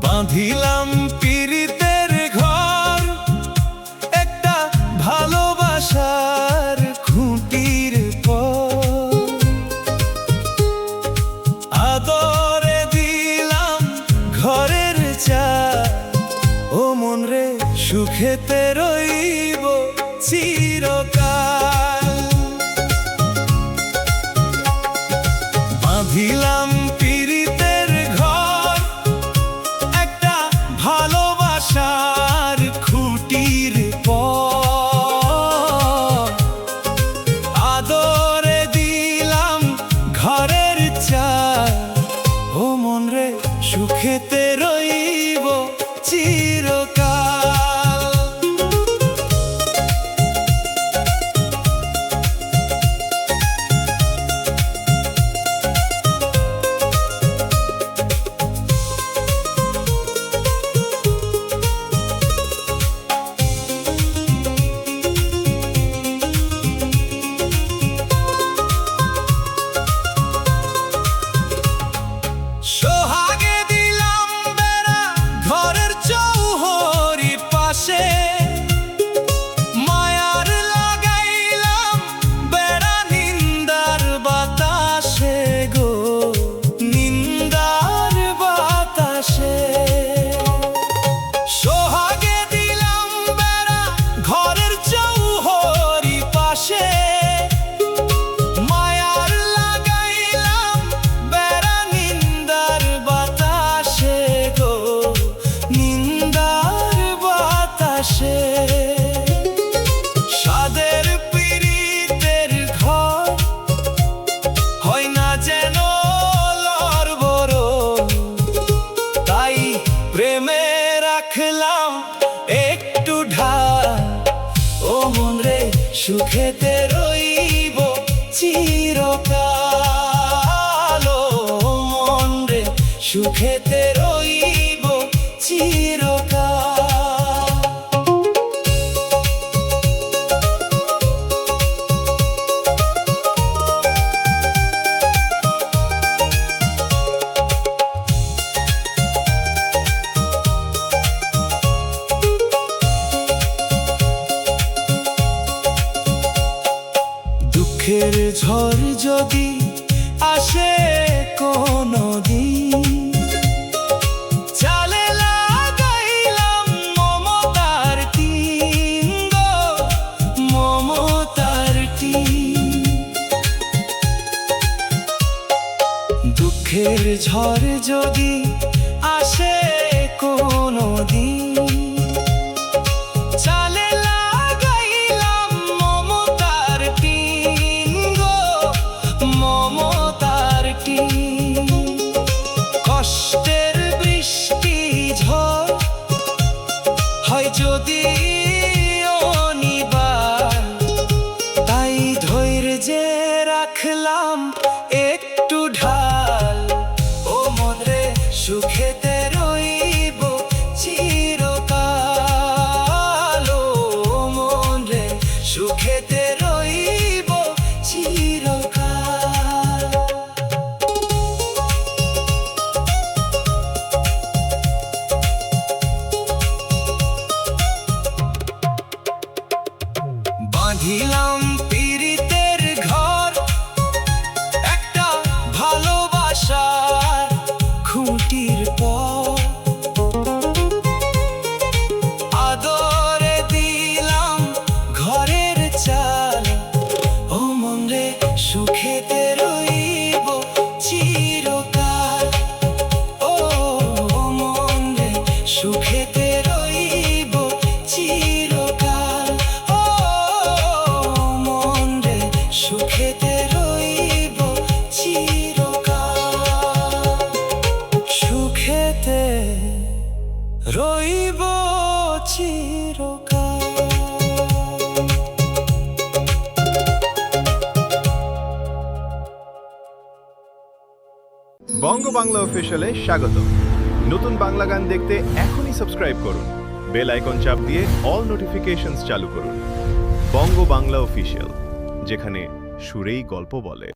বাঁধিলাম পীড়িতের ঘর, একটা ভালোবাসার খুঁটির পর। আদরে দিলাম ঘরের চাল, ও মন রে সুখেতে রইব চিরকাল। বাঁধিলাম পীড়িতের ঘর, একটা ভালোবাসার খুঁটির পর। আদরে দিলাম ঘরের চাল, ও মন রে সুখেতে রইব চিরকাল। সোহাগে দিলাম বেড়া ঘরের চৌহরি পাশে, মায়ার লাগাইলাম বেড়া নিন্দার বাতাসে গো, নিন্দার বাতাসে। সোহাগে দিলাম বেড়া ঘরের চৌহরি পাশে, মায়ার লাগাইলাম বেড়া নিন্দার বাতাসে গো, নিন্দার বাতাসে। সাদের পীড়িতের ঘর হয় না যেন লড়বড়, তাই প্রেমে রাখলাম একটু ঢাল, ও মন রে সুখেতে রইব চিরকাল। ও মন রে সুখেতে রইব চিরকাল। দুঃখের ঝড় যদি আসে কোনো দিন, চালে লাগাইলাম মমতার টিন গো, মমতার টিন। দুঃখের ঝড় যদি আসে কোনো দিন, চালে লাগাইলাম মমতার টিন গো, মমতার টিন। কষ্টের বৃষ্টি ঝড় হয় যদি অনিবার, তাই ধৈর্যে রাখলাম একটু ঢাল, ও মন রে সুখেতে রইব চিরকাল। ও মন রে সুখেতে রইব চিরকাল। বাঁধিলাম পীড়িতের ঘর, একটা ভালোবাসার খুঁটির পর। রইব চিরকাল। বঙ্গ বাংলা অফিসিয়ালে স্বাগত। নতুন বাংলা গান দেখতে এখনই সাবস্ক্রাইব করুন, বেল আইকন চাপ দিয়ে অল নোটিফিকেশনস চালু করুন। বঙ্গ বাংলা অফিসিয়াল, যেখানে সুরেই গল্প বলে।